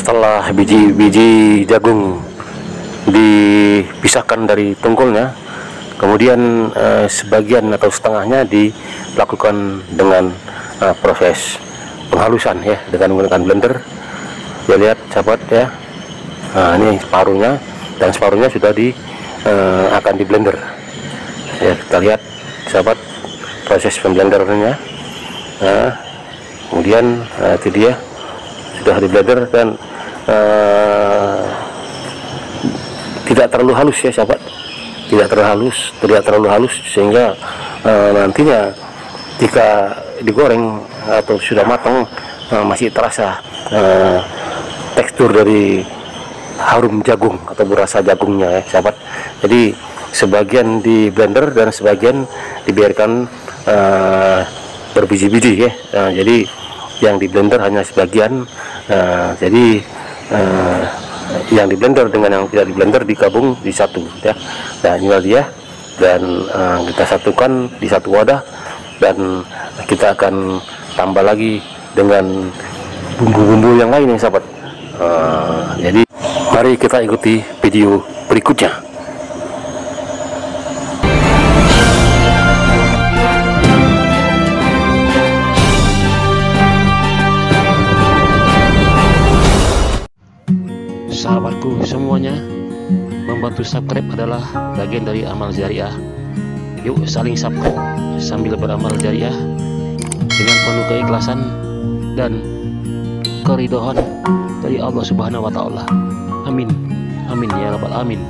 Setelah biji-biji jagung dipisahkan dari tungkulnya, kemudian sebagian atau setengahnya dilakukan dengan proses penghalusan ya, dengan menggunakan blender. Ya, lihat sahabat ya. Nah, ini separuhnya, dan separuhnya sudah akan di blender ya. Kita lihat sahabat proses pemblendernya. Nah, kemudian itu dia sudah di blender dan tidak terlalu halus ya sahabat, tidak terlalu halus sehingga nantinya jika digoreng atau sudah matang masih terasa tekstur dari harum jagung atau berasa jagungnya ya sahabat. Jadi sebagian di blender dan sebagian dibiarkan berbiji-biji ya. Jadi yang di blender hanya sebagian, jadi yang di blender dengan yang tidak di blender digabung di satu ya. Nah, inilah dia, dan kita satukan di satu wadah, dan kita akan tambah lagi dengan bumbu-bumbu yang lain ya sahabat. Jadi mari kita ikuti video berikutnya. Sahabatku semuanya, membantu subscribe adalah bagian dari amal jariah. Yuk saling subscribe sambil beramal jariah dengan penuh keikhlasan dan keridhaan dari Allah Subhanahu wa Ta'ala. Amin, amin ya rabbal alamin.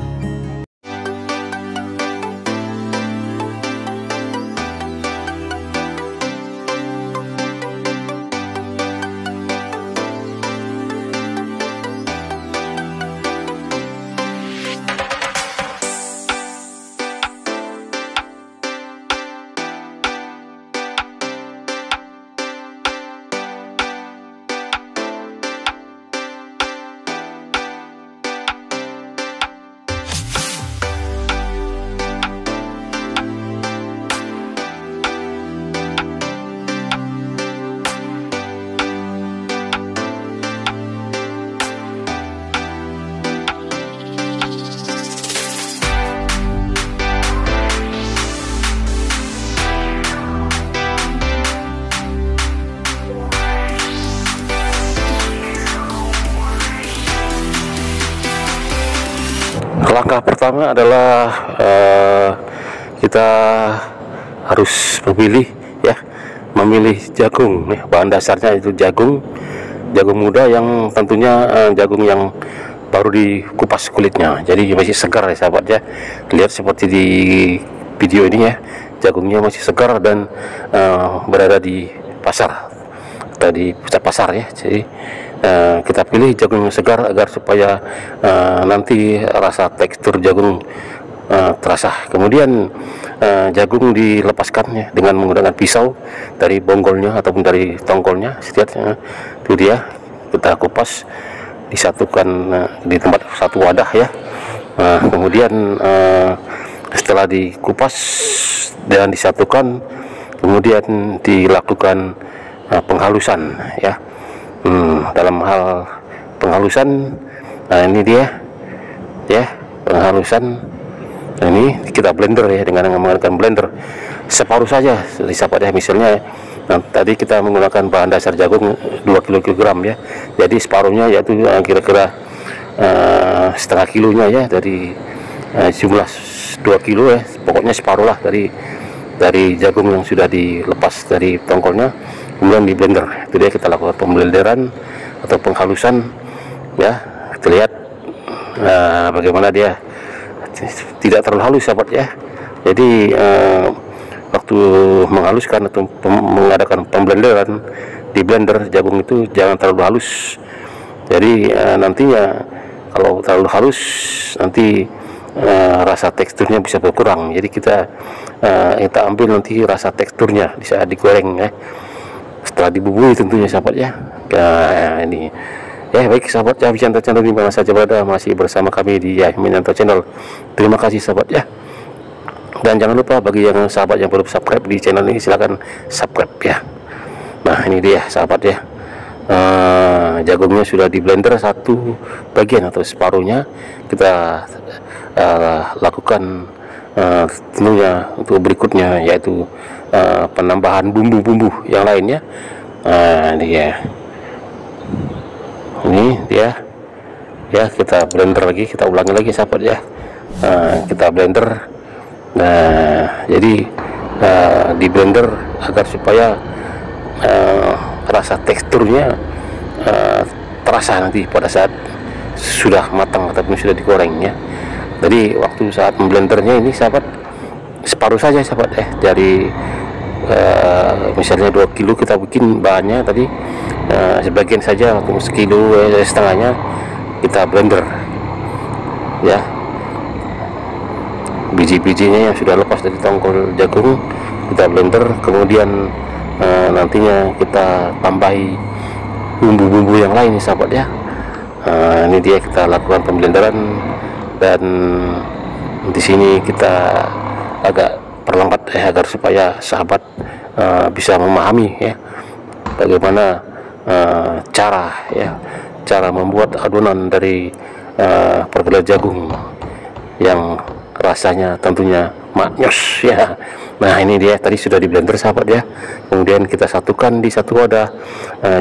Langkah pertama adalah kita harus memilih jagung ya. Bahan dasarnya itu jagung muda yang tentunya jagung yang baru dikupas kulitnya, jadi masih segar ya sahabat ya. Lihat seperti di video ini ya, jagungnya masih segar dan berada di pasar, di pusat pasar ya. Jadi kita pilih jagung yang segar agar supaya nanti rasa tekstur jagung terasa. Kemudian jagung dilepaskan ya dengan menggunakan pisau dari bonggolnya ataupun dari tongkolnya. Lihat itu dia, kita kupas, disatukan di tempat satu wadah ya. Kemudian setelah dikupas dan disatukan, kemudian dilakukan penghalusan ya. Dalam hal penghalusan, nah ini dia ya, penghalusan. Nah, ini kita blender ya dengan menggunakan blender separuh saja sahabat ya. Misalnya tadi kita menggunakan bahan dasar jagung 2 kg ya, jadi separuhnya yaitu kira-kira setengah kilonya ya, dari jumlah 2 kilo ya, pokoknya separuh lah dari jagung yang sudah dilepas dari tongkolnya, kemudian di blender. Itu dia, kita lakukan pemblenderan atau penghalusan ya. Kita lihat bagaimana dia tidak terlalu halus sahabat ya. Jadi waktu menghaluskan atau mengadakan pemblenderan di blender jagung itu jangan terlalu halus. Jadi nantinya kalau terlalu halus nanti rasa teksturnya bisa berkurang. Jadi kita ambil nanti rasa teksturnya di saat digoreng ya, setelah dibumbui tentunya sahabat ya. Ini ya, baik sahabat ya, Yanto Channel di mana saja berada, masih bersama kami di Yanto Channel. Terima kasih sahabat ya, dan jangan lupa bagi yang sahabat yang belum subscribe di channel ini, silahkan subscribe ya. Nah ini dia sahabat ya, jagungnya sudah di blender satu bagian atau separuhnya, kita lakukan tentunya untuk berikutnya, yaitu penambahan bumbu-bumbu yang lainnya. Ini dia ya, kita blender lagi, kita ulangi lagi sahabat ya. Kita blender. Nah, jadi di blender agar supaya rasa teksturnya terasa nanti pada saat sudah matang ataupun sudah digoreng ya. Jadi waktu saat memblendernya ini sahabat, separuh saja sahabat ya, dari misalnya 2 kilo kita bikin bahannya tadi, sebagian saja untuk sekilo setengahnya kita blender ya. Biji-bijinya yang sudah lepas dari tongkol jagung kita blender, kemudian nantinya kita tambahi bumbu-bumbu yang lain sahabat ya. Ini dia kita lakukan pemblenderan, dan di sini kita agak perlambat agar supaya sahabat bisa memahami ya bagaimana cara membuat adonan dari perkedel jagung yang rasanya tentunya maknyos ya. Nah, ini dia tadi sudah di blender sahabat ya, kemudian kita satukan di satu wadah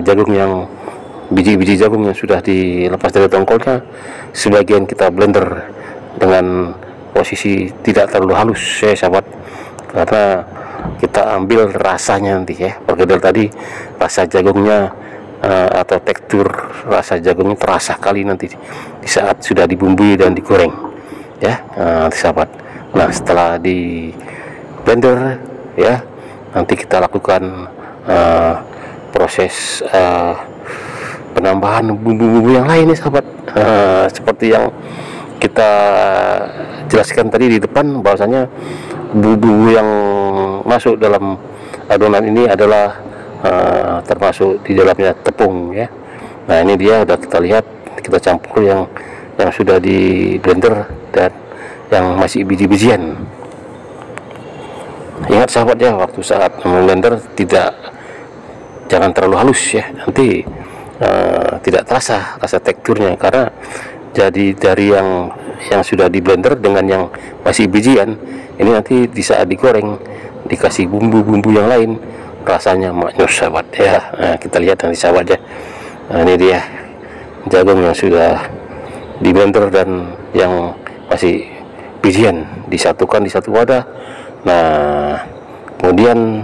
jagung yang biji-biji jagung yang sudah dilepas dari tongkolnya, sebagian kita blender dengan posisi tidak terlalu halus ya sahabat, karena kita ambil rasanya nanti ya. Perkedel tadi rasa jagungnya atau tekstur rasa jagungnya terasa kali nanti di saat sudah dibumbui dan digoreng ya sahabat. Nah, setelah di blender ya, nanti kita lakukan proses penambahan bumbu-bumbu yang lain nih sahabat, seperti yang kita jelaskan tadi di depan, bahwasanya bumbu yang masuk dalam adonan ini adalah termasuk di dalamnya tepung ya. Nah, ini dia udah kita lihat, kita campur yang sudah di blender dan yang masih biji-bijian. Ingat sahabat ya, waktu saat blender jangan terlalu halus ya, nanti tidak terasa rasa teksturnya, karena jadi dari yang sudah di blender dengan yang masih bijian ini nanti di saat digoreng dikasih bumbu-bumbu yang lain rasanya maknyos sahabat ya. Nah, kita lihat nanti sahabat ya. Nah, ini dia jagung yang sudah di blender dan yang masih bijian disatukan di satu wadah. Nah, kemudian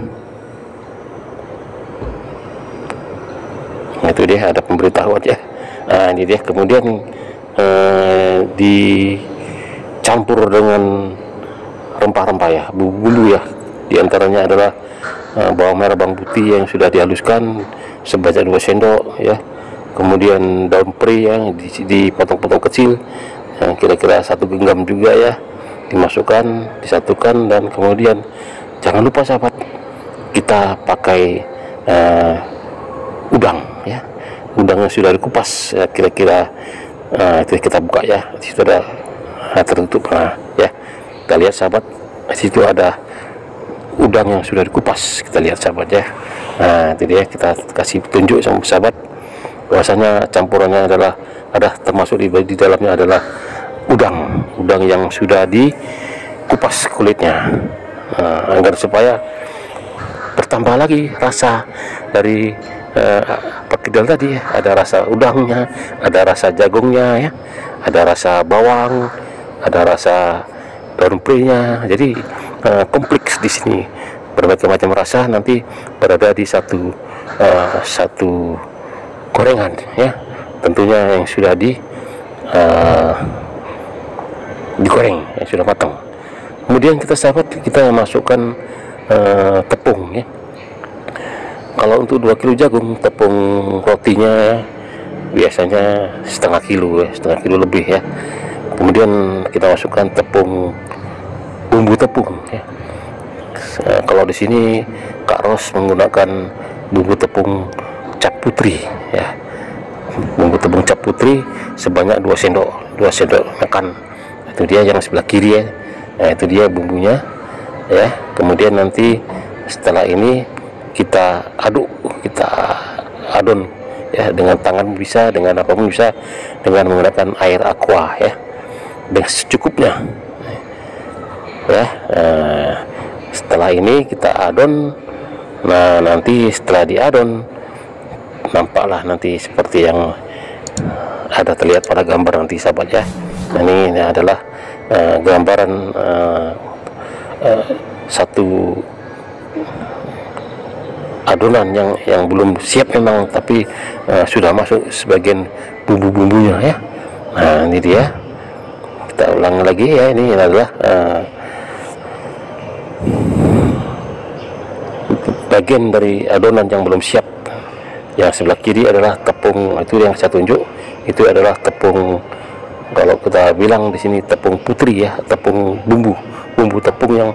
itu dia ada pemberitahuan ya. Nah, ini dia kemudian dicampur dengan rempah-rempah ya, bumbu-bumbu ya. Di antaranya adalah bawang merah, bawang putih yang sudah dihaluskan sebanyak 2 sendok ya. Kemudian daun pri yang dipotong-potong kecil yang kira-kira 1 genggam juga ya, dimasukkan, disatukan, dan kemudian jangan lupa sahabat, kita pakai udang ya. Udang yang sudah dikupas ya, kira-kira itu kita buka ya, di situ ada tertutup. Nah ya, kita lihat sahabat, di situ ada udang yang sudah dikupas, kita lihat sahabat ya. Nah, itu dia, kita kasih petunjuk sama sahabat bahwasanya campurannya adalah termasuk di dalamnya adalah udang yang sudah dikupas kulitnya, agar supaya bertambah lagi rasa dari perkedel tadi ya. Ada rasa udangnya, ada rasa jagungnya ya, ada rasa bawang, ada rasa daun prinya. Jadi kompleks di sini, berbagai macam rasa nanti berada di satu gorengan ya, tentunya yang sudah digoreng, yang sudah matang. Kemudian kita masukkan tepung ya. Kalau untuk 2 kilo jagung, tepung rotinya biasanya setengah kilo lebih ya. Kemudian kita masukkan bumbu tepung ya. Kalau di sini Kak Ros menggunakan bumbu tepung cap putri ya. Bumbu tepung cap putri sebanyak 2 sendok makan. Itu dia yang sebelah kiri ya. Nah, itu dia bumbunya ya. Kemudian nanti setelah ini kita adon ya, dengan tangan bisa, dengan apapun bisa, dengan menggunakan air aqua ya, dengan secukupnya ya. Setelah ini kita adon. Nah, nanti setelah diadon nampaklah nanti seperti yang ada terlihat pada gambar nanti sahabat ya. Nah, ini adalah gambaran satu adonan yang belum siap memang, tapi sudah masuk sebagian bumbu-bumbunya ya. Nah, ini dia, kita ulang lagi ya. Ini adalah bagian dari adonan yang belum siap. Yang sebelah kiri adalah tepung, itu yang saya tunjuk, itu adalah tepung, kalau kita bilang di sini tepung putri ya, tepung bumbu tepung yang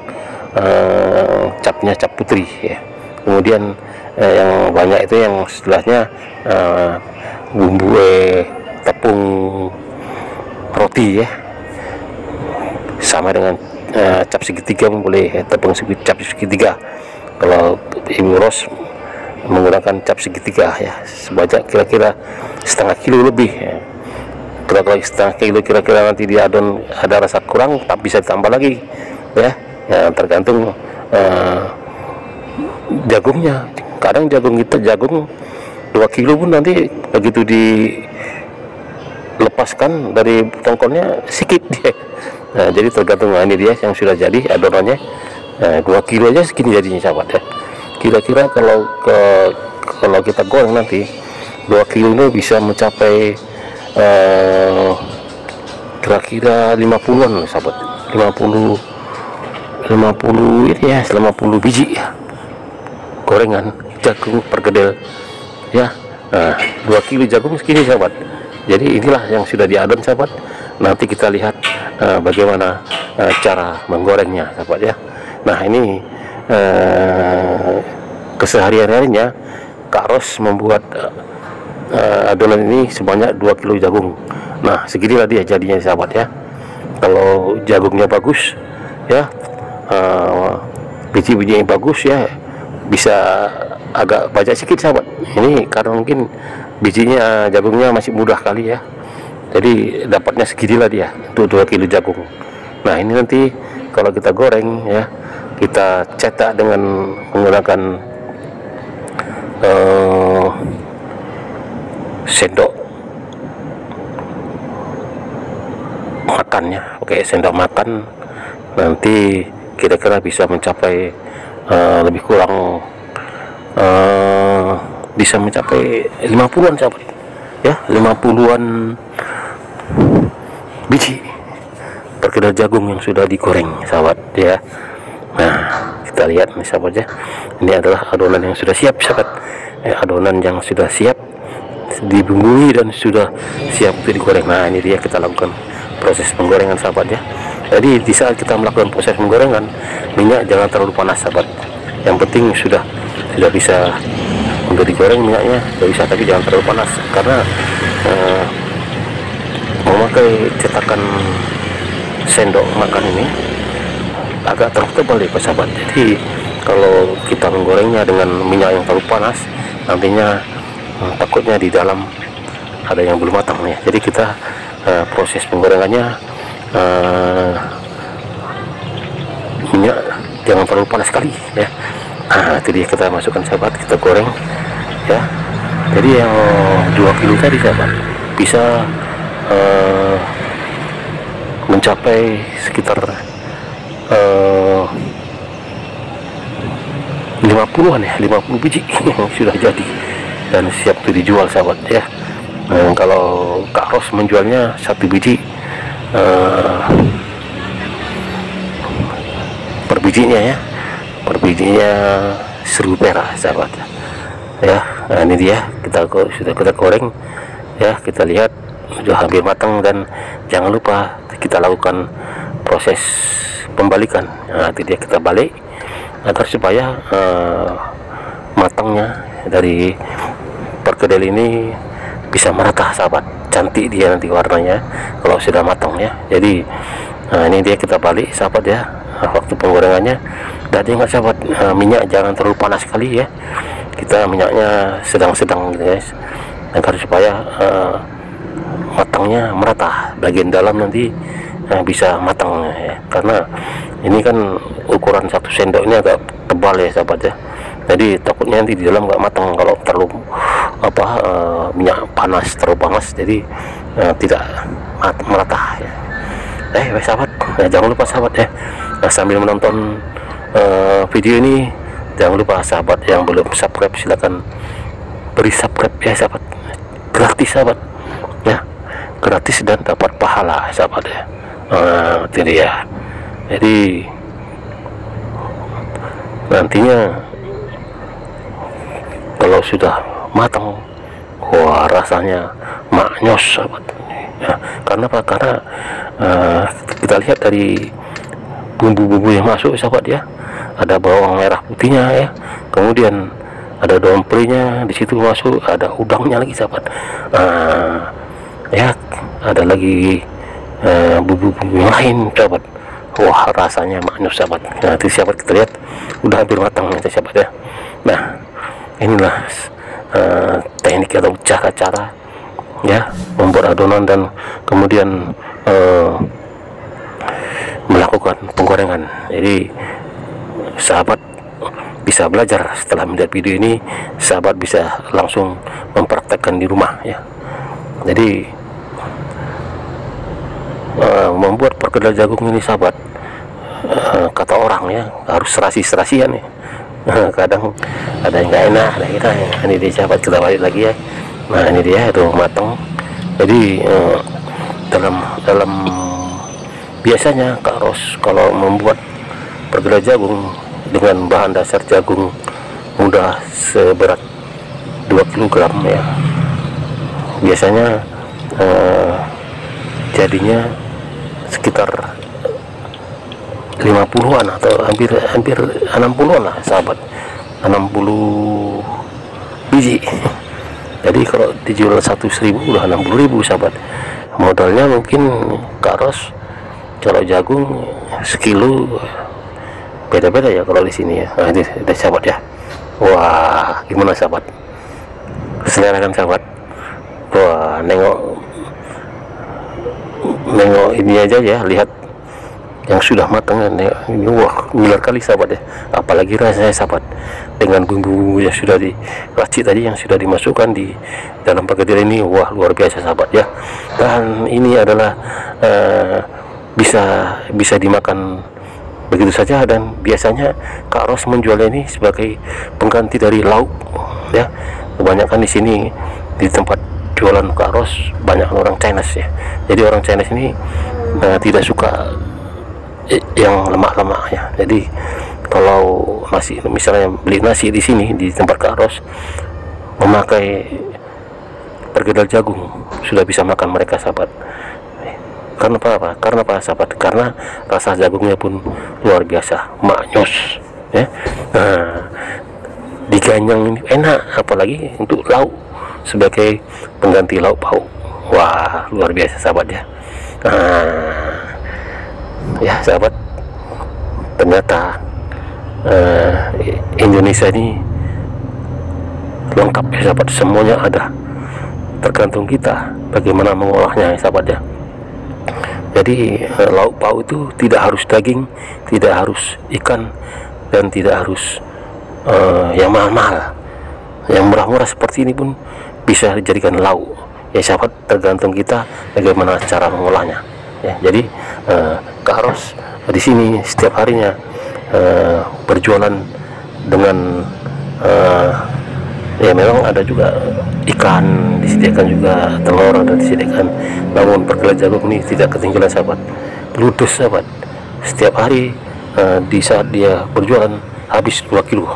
capnya cap putri ya. Kemudian yang banyak itu yang setelahnya bumbu tepung roti ya, sama dengan cap segitiga pun boleh ya, tepung cap segitiga. Kalau Ibu Ros menggunakan cap segitiga ya, sebanyak kira-kira setengah kilo lebih ya. Kalau setengah kilo kira-kira nanti di adon ada rasa kurang, tapi bisa ditambah lagi ya, tergantung jagungnya. Kadang jagung 2 kilo pun nanti begitu dilepaskan dari tongkolnya sedikit dia. Nah, jadi tergantung. Nah, ini dia yang sudah jadi adonannya. 2 kilo aja segini jadinya sahabat ya. Kira-kira kalau kita goreng nanti 2 kilo ini bisa mencapai kira-kira 50-an sahabat, 50 ini ya, 50 biji ya, gorengan jagung perkedel ya. Nah, 2 kilo jagung segini sahabat. Jadi inilah yang sudah diadon sahabat. Nanti kita lihat bagaimana cara menggorengnya sahabat ya. Nah, ini keseharian-harinya Kak Ros membuat adonan ini sebanyak 2 kilo jagung. Nah, seginilah dia jadinya sahabat ya. Kalau jagungnya bagus ya, biji-bijinya bagus ya, bisa agak banyak sedikit sahabat. Ini karena mungkin bijinya jagungnya masih mudah kali ya, jadi dapatnya seginilah dia untuk 2 kilo jagung. Nah, ini nanti kalau kita goreng ya, kita cetak dengan menggunakan sendok makannya, oke, sendok makan. Nanti kira-kira bisa mencapai lebih kurang bisa mencapai 50-an sahabat ya, 50-an biji perkedel jagung yang sudah digoreng sahabat ya. Nah, kita lihat nih sahabat ya, ini adalah adonan yang sudah siap sahabat ya, adonan yang sudah siap dibumbui dan sudah siap untuk digoreng. Nah, ini dia kita lakukan proses penggorengan sahabat ya. Jadi di saat kita melakukan proses penggorengan, minyak jangan terlalu panas sahabat. Yang penting sudah bisa untuk digoreng, minyaknya sudah bisa, tapi jangan terlalu panas karena memakai cetakan sendok makan ini agak terlalu tebal ya sahabat. Jadi kalau kita menggorengnya dengan minyak yang terlalu panas, nantinya takutnya di dalam ada yang belum matang ya. Jadi kita proses penggorengannya minyak jangan terlalu panas sekali ya. Nah, itu dia kita masukkan sahabat, kita goreng ya. Jadi yang 2 kilo tadi sahabat bisa mencapai sekitar 50-an ya, 50 biji yang sudah jadi dan siap untuk dijual sahabat ya. Kalau Kak Ros menjualnya 1 biji per bijinya ya, per bijinya 1000 perak sahabat ya. Nah, ini dia sudah kita goreng ya, kita lihat sudah hampir matang, dan jangan lupa kita lakukan proses pembalikan. Nah, itu dia, kita balik agar supaya matangnya dari perkedel ini bisa merata sahabat, cantik dia nanti warnanya kalau sudah matang ya. Jadi ini dia, kita balik sahabat ya waktu penggorengannya. Dan ingat sahabat, minyak jangan terlalu panas sekali ya, kita minyaknya sedang-sedang gitu guys. agar supaya matangnya merata, bagian dalam nanti bisa matang ya. Karena ini kan ukuran 1 sendok ini agak tebal ya sahabat ya, jadi takutnya nanti di dalam nggak matang kalau terlalu minyak panas, terlalu panas, jadi tidak merata ya. Sahabat, jangan lupa sahabat ya, sambil menonton video ini, jangan lupa sahabat yang belum subscribe silahkan beri subscribe ya sahabat, gratis sahabat ya, gratis dan dapat pahala sahabat ya. Itu dia. Jadi nantinya kalau sudah matang, wah rasanya maknyos sahabat ya. Karena apa? Karena kita lihat dari bumbu-bumbu yang masuk sahabat ya, ada bawang merah putihnya ya, kemudian ada domprenya di situ masuk, ada udangnya lagi sahabat, ya ada lagi bumbu-bumbu yang lain sahabat. Wah rasanya maknyos sahabat. Nanti sahabat kita lihat udah hampir matang nanti sahabat ya. Nah inilah teknik atau cara-cara ya membuat adonan dan kemudian melakukan penggorengan. Jadi sahabat bisa belajar setelah melihat video ini, sahabat bisa langsung mempraktekkan di rumah ya. Jadi membuat perkedel jagung ini sahabat, kata orang ya harus serasi-serasian ya. Kadang ada yang nggak enak, ada kita ya. Ini dia sahabat, kita balik lagi ya. Nah ini dia itu matang. Jadi dalam biasanya Kak Ros kalau membuat perkedel jagung dengan bahan dasar jagung muda seberat 2 kg ya, biasanya jadinya sekitar 50-an atau hampir 60-an lah sahabat, 60 biji. Jadi kalau dijual 1.000 udah 60.000 sahabat. Modalnya mungkin Kak Ros kalau jagung sekilo beda-beda ya kalau di sini ya. Nah ini ada sahabat ya. Wah gimana sahabat, selera kan sahabat. Wah nengok ini aja ya, lihat yang sudah matang ini, wah ngiler kali sahabat ya. Apalagi rasanya sahabat dengan bumbu yang sudah diracik tadi, yang sudah dimasukkan di dalam perkedel ini, wah luar biasa sahabat ya. Dan ini adalah bisa dimakan begitu saja, dan biasanya Kak Ros menjual ini sebagai pengganti dari lauk ya. Kebanyakan di sini di tempat jualan Kak Ros banyak orang Chinese ya. Jadi orang Chinese ini tidak suka yang lemak-lemak ya. Jadi kalau nasi, misalnya beli nasi di sini di tempat Kak Ros memakai perkedel jagung, sudah bisa makan mereka sahabat. Karena apa? Karena apa sahabat? Karena rasa jagungnya pun luar biasa, maknyos ya. Diganyang ini enak, apalagi untuk lauk sebagai pengganti lauk pauk. Wah luar biasa sahabat ya. Ya sahabat, ternyata Indonesia ini lengkap ya sahabat, semuanya ada, tergantung kita bagaimana mengolahnya ya sahabat ya. Jadi lauk pauk itu tidak harus daging, tidak harus ikan, dan tidak harus yang mahal-mahal. Yang murah-murah seperti ini pun bisa dijadikan lauk ya sahabat, tergantung kita bagaimana cara mengolahnya ya. Jadi Kak Ros di sini setiap harinya berjualan dengan ya memang ada juga ikan, disediakan juga telur, ada disediakan. Namun perkedel jagung ini tidak ketinggalan sahabat, ludes sahabat. Setiap hari di saat dia berjualan habis 2 kilo